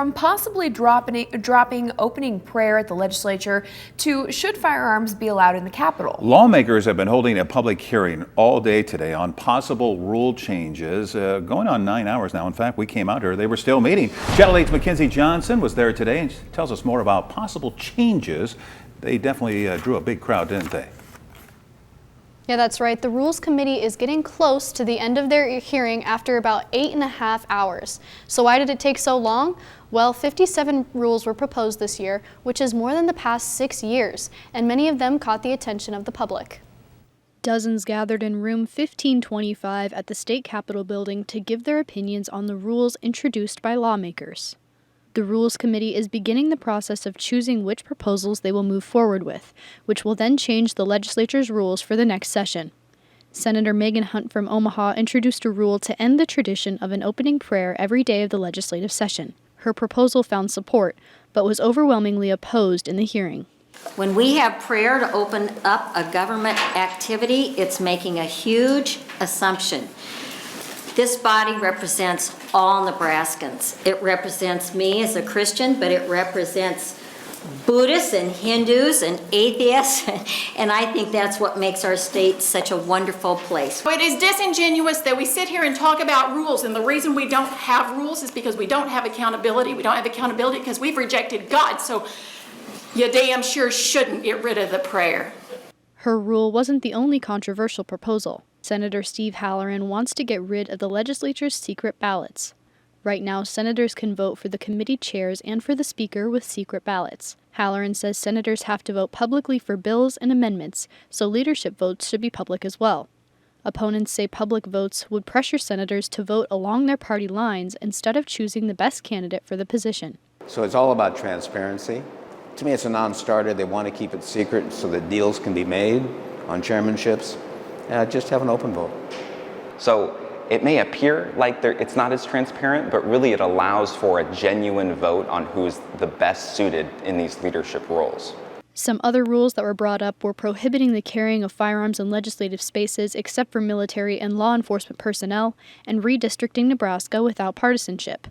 From possibly dropping opening prayer at the legislature to should firearms be allowed in the Capitol. Lawmakers have been holding a public hearing all day today on possible rule changes, going on 9 hours now. In fact, we came out here, they were still meeting. Channel 8's Mackenzie Johnson was there today and she tells us more about possible changes. They definitely drew a big crowd, didn't they? Yeah, that's right. The Rules Committee is getting close to the end of their hearing after about 8.5 hours. So why did it take so long? Well, 57 rules were proposed this year, which is more than the past 6 years, and many of them caught the attention of the public. Dozens gathered in room 1525 at the State Capitol building to give their opinions on the rules introduced by lawmakers. The Rules Committee is beginning the process of choosing which proposals they will move forward with, which will then change the legislature's rules for the next session. Senator Megan Hunt from Omaha introduced a rule to end the tradition of an opening prayer every day of the legislative session. Her proposal found support, but was overwhelmingly opposed in the hearing. When we have prayer to open up a government activity, it's making a huge assumption. This body represents all Nebraskans. It represents me as a Christian, but it represents Buddhists and Hindus and atheists, and I think that's what makes our state such a wonderful place. It is disingenuous that we sit here and talk about rules, and the reason we don't have rules is because we don't have accountability. We don't have accountability because we've rejected God, so you damn sure shouldn't get rid of the prayer. Her rule wasn't the only controversial proposal. Senator Steve Halloran wants to get rid of the legislature's secret ballots. Right now, senators can vote for the committee chairs and for the speaker with secret ballots. Halloran says senators have to vote publicly for bills and amendments, so leadership votes should be public as well. Opponents say public votes would pressure senators to vote along their party lines instead of choosing the best candidate for the position. So it's all about transparency. To me, it's a non-starter. They want to keep it secret so that deals can be made on chairmanships. Just have an open vote. So it may appear like it's not as transparent, but really it allows for a genuine vote on who's the best suited in these leadership roles. Some other rules that were brought up were prohibiting the carrying of firearms in legislative spaces except for military and law enforcement personnel, and redistricting Nebraska without partisanship.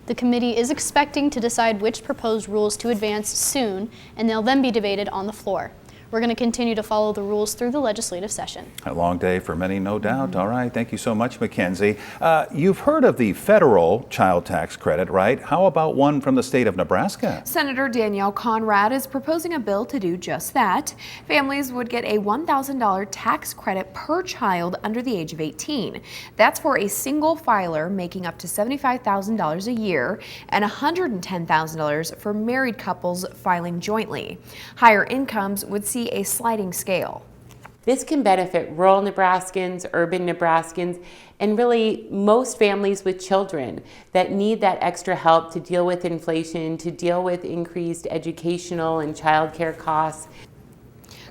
The committee is expecting to decide which proposed rules to advance soon, and they'll then be debated on the floor. We're going to continue to follow the rules through the legislative session. A long day for many, no doubt. All right. Thank you so much, Mackenzie. You've heard of the federal child tax credit, right? How about one from the state of Nebraska? Senator Danielle Conrad is proposing a bill to do just that. Families would get a $1,000 tax credit per child under the age of 18. That's for a single filer making up to $75,000 a year and $110,000 for married couples filing jointly. Higher incomes would see a sliding scale. This can benefit rural Nebraskans, urban Nebraskans, and really most families with children that need that extra help to deal with inflation, to deal with increased educational and childcare costs.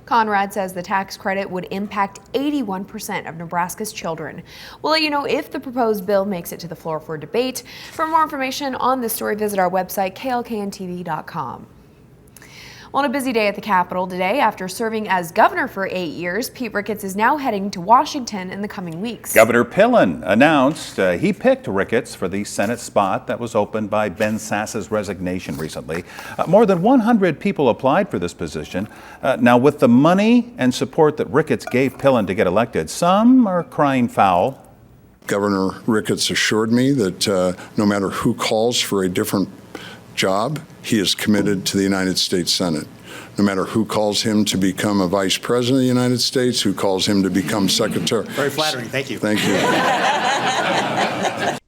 Conrad says the tax credit would impact 81% of Nebraska's children. We'll let you know if the proposed bill makes it to the floor for debate. For more information on this story, visit our website, klkntv.com. On a busy day at the Capitol today, after serving as governor for 8 years, Pete Ricketts is now heading to Washington in the coming weeks. Governor Pillen announced he picked Ricketts for the Senate spot that was opened by Ben Sasse's resignation recently. More than 100 people applied for this position. Now, with the money and support that Ricketts gave Pillen to get elected, some are crying foul. Governor Ricketts assured me that no matter who calls for a different job, he is committed to the United States Senate. No matter who calls him to become a vice president of the United States, who calls him to become secretary. Very flattering. Thank you. Thank you.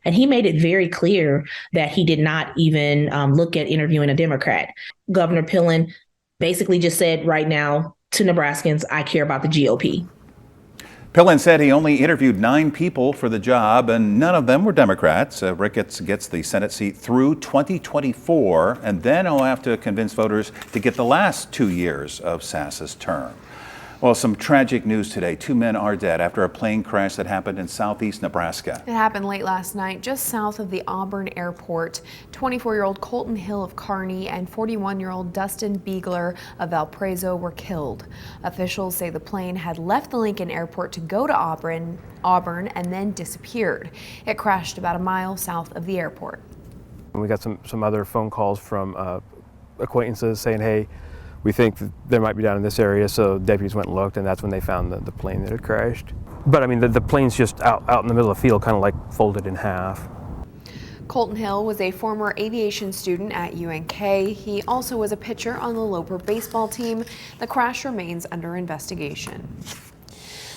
And he made it very clear that he did not even look at interviewing a Democrat. Governor Pillen basically just said right now to Nebraskans, I care about the GOP. Pillen said he only interviewed 9 people for the job, and none of them were Democrats. Ricketts gets the Senate seat through 2024, and then he'll have to convince voters to get the last 2 years of Sasse's term. Well, some tragic news today. 2 men are dead after a plane crash that happened in southeast Nebraska. It happened late last night just south of the Auburn airport. 24-year-old Colton Hill of Kearney and 41-year-old Dustin Beegler of Valparaiso were killed. Officials say the plane had left the Lincoln airport to go to Auburn and then disappeared. It crashed about a mile south of the airport. We got some other phone calls from acquaintances saying, hey, we think that there might be down in this area, so deputies went and looked, and that's when they found the plane that had crashed. But I mean, the plane's just out in the middle of the field, kind of like folded in half. Colton Hill was a former aviation student at UNK. He also was a pitcher on the Loper baseball team. The crash remains under investigation.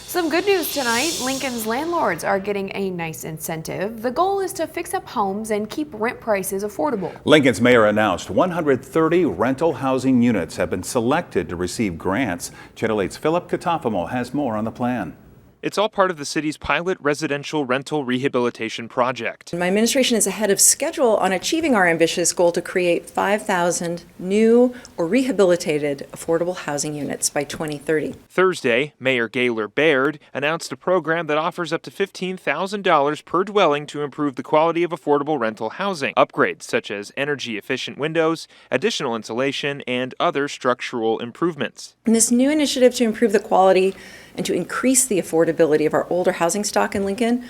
Some good news tonight. Lincoln's landlords are getting a nice incentive. The goal is to fix up homes and keep rent prices affordable. Lincoln's mayor announced 130 rental housing units have been selected to receive grants. Channel 8's Philip Katafamo has more on the plan. It's all part of the city's pilot residential rental rehabilitation project. My administration is ahead of schedule on achieving our ambitious goal to create 5,000 new or rehabilitated affordable housing units by 2030. Thursday, Mayor Gaylor Baird announced a program that offers up to $15,000 per dwelling to improve the quality of affordable rental housing. Upgrades such as energy-efficient windows, additional insulation, and other structural improvements. And this new initiative to improve the quality and to increase the affordability of our older housing stock in Lincoln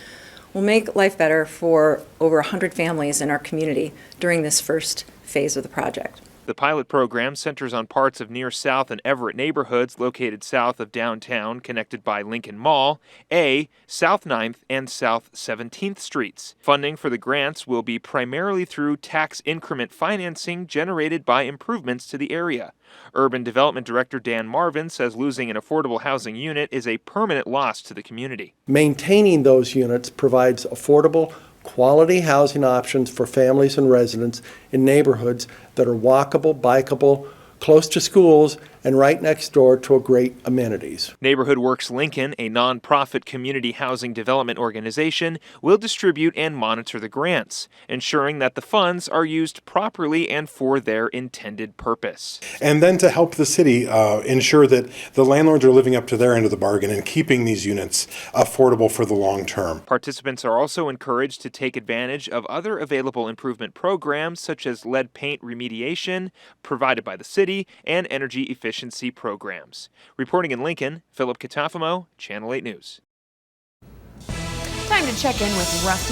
will make life better for over 100 families in our community during this first phase of the project. The pilot program centers on parts of near South and Everett neighborhoods located south of downtown, connected by Lincoln Mall, South 9th and South 17th Streets. Funding for the grants will be primarily through tax increment financing generated by improvements to the area. Urban Development Director Dan Marvin says losing an affordable housing unit is a permanent loss to the community. Maintaining those units provides affordable, quality housing options for families and residents in neighborhoods that are walkable, bikeable, close to schools, and right next door to great amenities. Neighborhood Works Lincoln, a nonprofit community housing development organization, will distribute and monitor the grants, ensuring that the funds are used properly and for their intended purpose. And then to help the city ensure that the landlords are living up to their end of the bargain and keeping these units affordable for the long term. Participants are also encouraged to take advantage of other available improvement programs such as lead paint remediation provided by the city and energy efficiency programs. Reporting in Lincoln, Philip Katafamo, Channel 8 News. Time to check in with Rusty.